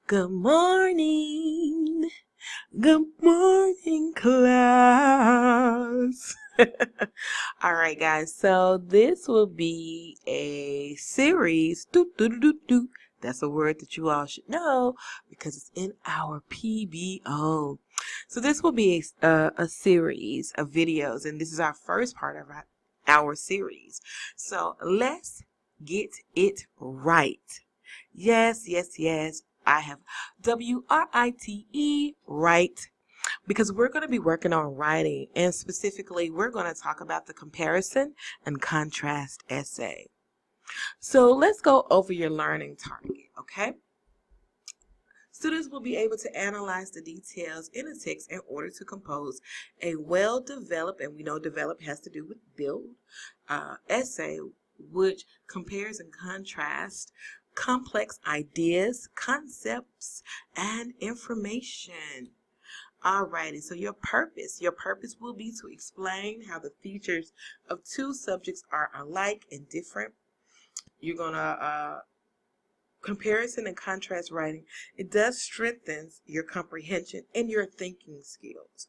Good morning. Good morning, class. All right, guys. So this will be a series. That's a word that you all should know because it's in our PBO. So this will be a series of videos, and this is our first part of our series. So let's get it right. Yes, yes, yes. I have WRITE, right, because we're going to be working on writing, and specifically we're going to talk about the comparison and contrast essay. So let's go over your learning target, okay? Students will be able to analyze the details in a text in order to compose a well-developed, and we know develop has to do with build, essay which compares and contrasts complex ideas, concepts, and information. Alrighty, so your purpose will be to explain how the features of two subjects are alike and different. You're gonna comparison and contrast writing. It does strengthen your comprehension and your thinking skills.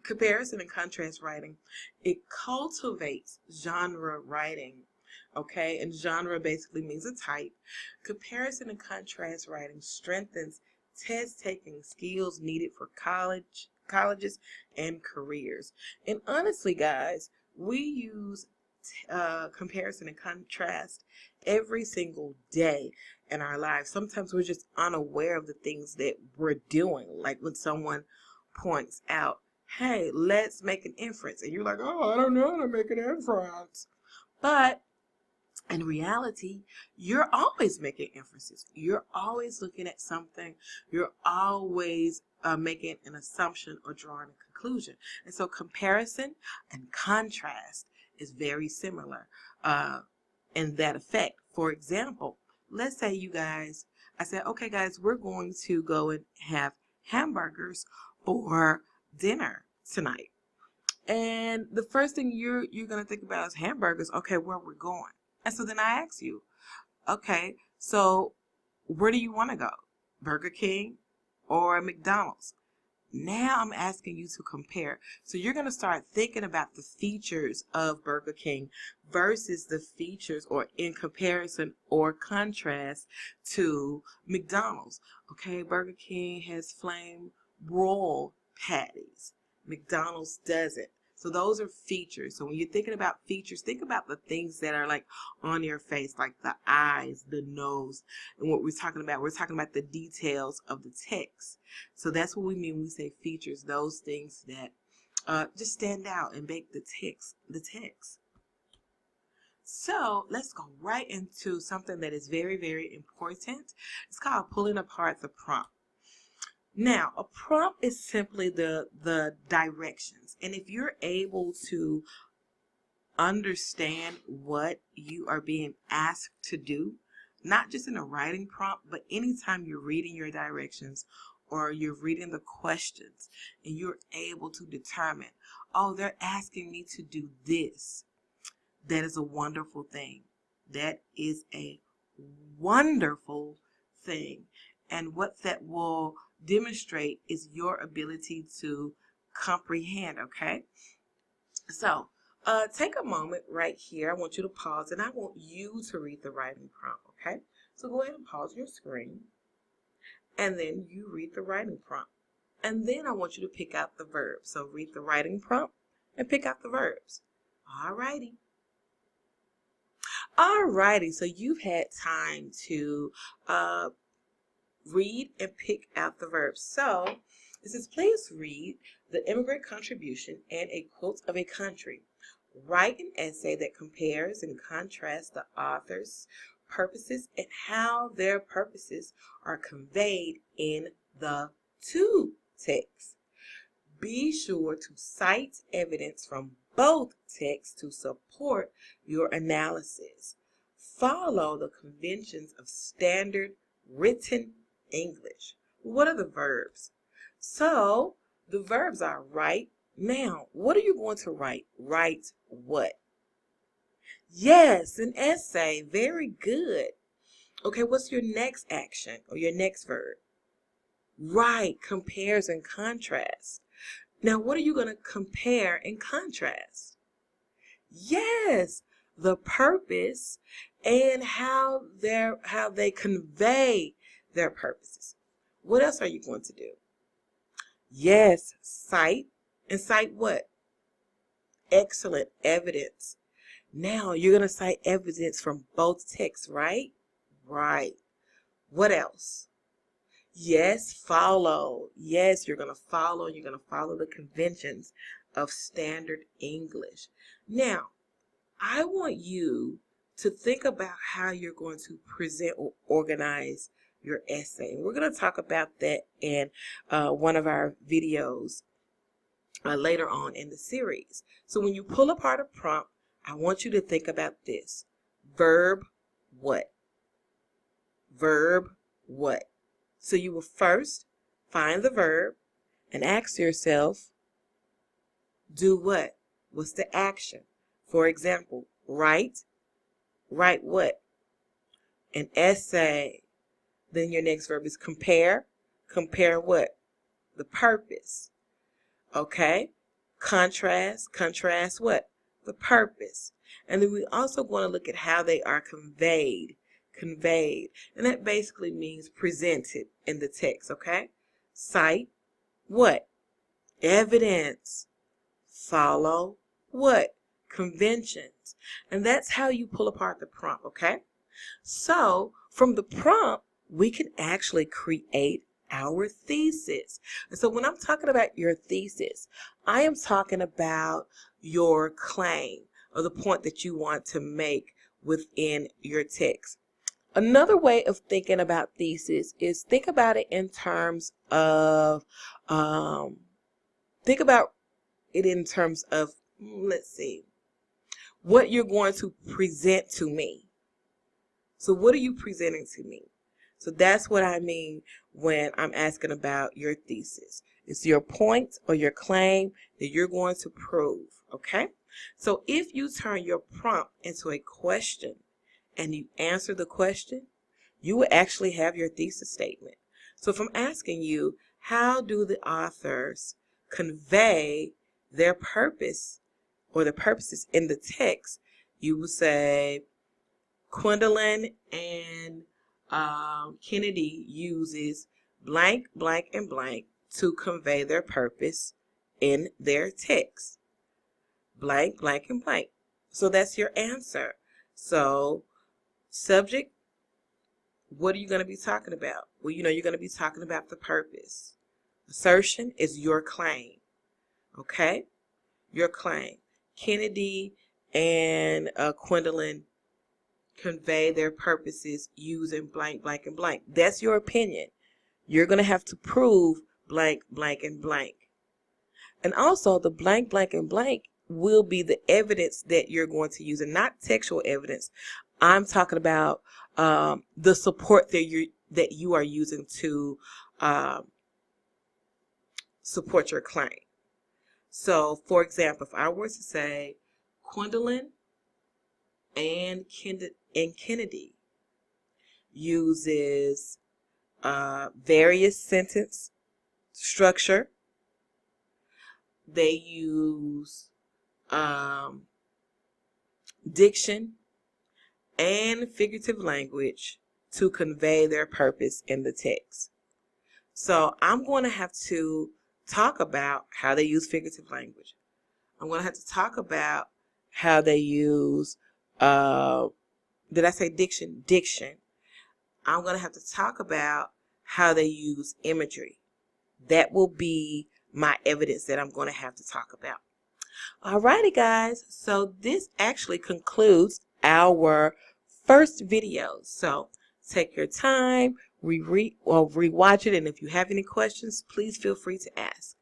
Comparison and contrast writing, it cultivates genre writing. Okay, and genre basically means a type. Comparison and contrast writing strengthens test-taking skills needed for colleges and careers. And honestly, guys, we use comparison and contrast every single day in our lives. Sometimes we're just unaware of the things that we're doing, like when someone points out, hey, let's make an inference, and you're like, oh, I don't know how to make an inference. But in reality, you're always making inferences. You're always looking at something. You're always making an assumption or drawing a conclusion. And so comparison and contrast is very similar in that effect. For example, let's say you guys, I said, okay, guys, we're going to go and have hamburgers for dinner tonight. And the first thing you're going to think about is hamburgers. Okay, where we're going. And so then I ask you, okay, so where do you want to go? Burger King or McDonald's? Now I'm asking you to compare. So you're going to start thinking about the features of Burger King versus the features or in comparison or contrast to McDonald's. Okay, Burger King has flame broiled patties. McDonald's doesn't. So those are features. So when you're thinking about features, think about the things that are like on your face, like the eyes, the nose, and what we're talking about the details of the text. So that's what we mean when we say features, those things that just stand out and make the text. So let's go right into something that is very, very important. It's called pulling apart the prompt. Now, a prompt is simply the directions. And if you're able to understand what you are being asked to do, not just in a writing prompt, but anytime you're reading your directions or you're reading the questions and you're able to determine, oh, they're asking me to do this, that is a wonderful thing. That is a wonderful thing. And what that will demonstrate is your ability to comprehend, okay? So take a moment right here. I want you to pause, and I want you to read the writing prompt, okay? So go ahead and pause your screen, and then you read the writing prompt. And then I want you to pick out the verbs. So read the writing prompt and pick out the verbs. All righty. Alrighty, so you've had time to read and pick out the verbs. So it says, please read the immigrant contribution and a quote of a country. Write an essay that compares and contrasts the author's purposes and how their purposes are conveyed in the two texts. Be sure to cite evidence from both texts to support your analysis. Follow the conventions of standard written English. What are the verbs? So the verbs are write. Now, what are you going to write? Write what? Yes, an essay. Very good. Okay, what's your next action or your next verb? Right, compares and contrasts. Now, what are you going to compare and contrast? Yes, the purpose and how they convey their purposes. What else are you going to do? Yes, cite. And cite what? Excellent evidence. Now you're going to cite evidence from both texts, right? Right. What else? Yes, follow. Yes, you're going to follow. You're going to follow the conventions of standard English. Now, I want you to think about how you're going to present or organize your essay. We're going to talk about that in one of our videos later on in the series. So when you pull apart a prompt, I want you to think about this. Verb what? Verb what? So you will first find the verb and ask yourself, do what? What's the action? For example, write. Write what? An essay. Then your next verb is compare. Compare what? The purpose. Okay? Contrast. Contrast what? The purpose. And then we also want to look at how they are conveyed. Conveyed. And that basically means presented in the text, okay? Cite what? Evidence. Follow what? Conventions. And that's how you pull apart the prompt, okay? So from the prompt, we can actually create our thesis. And so when I'm talking about your thesis, I am talking about your claim or the point that you want to make within your text. Another way of thinking about thesis is think about it in terms of, let's see, what you're going to present to me. So what are you presenting to me? So that's what I mean when I'm asking about your thesis. It's your point or your claim that you're going to prove, okay? So if you turn your prompt into a question and you answer the question, you will actually have your thesis statement. So if I'm asking you, how do the authors convey their purpose or the purposes in the text, you will say, Gwendolyn and Kennedy uses blank, blank, and blank to convey their purpose in their text. Blank, blank, and blank. So that's your answer. So subject, what are you going to be talking about? Well, you know you're going to be talking about the purpose. Assertion is your claim. Okay? Your claim. Kennedy and Gwendolyn convey their purposes using blank, blank, and blank. That's your opinion. You're going to have to prove blank, blank, and blank. And also the blank, blank, and blank will be the evidence that you're going to use, and not textual evidence. I'm talking about the support that you are using to support your claim. So, for example, if I were to say, Gwendolyn and Kennedy uses various sentence structure. They use diction and figurative language to convey their purpose in the text. So I'm going to have to talk about how they use figurative language. I'm going to have to talk about how they use, did I say diction? Diction. I'm going to have to talk about how they use imagery. That will be my evidence that I'm going to have to talk about. Alrighty, guys. So this actually concludes our first video. So take your time, rewatch it, and if you have any questions, please feel free to ask.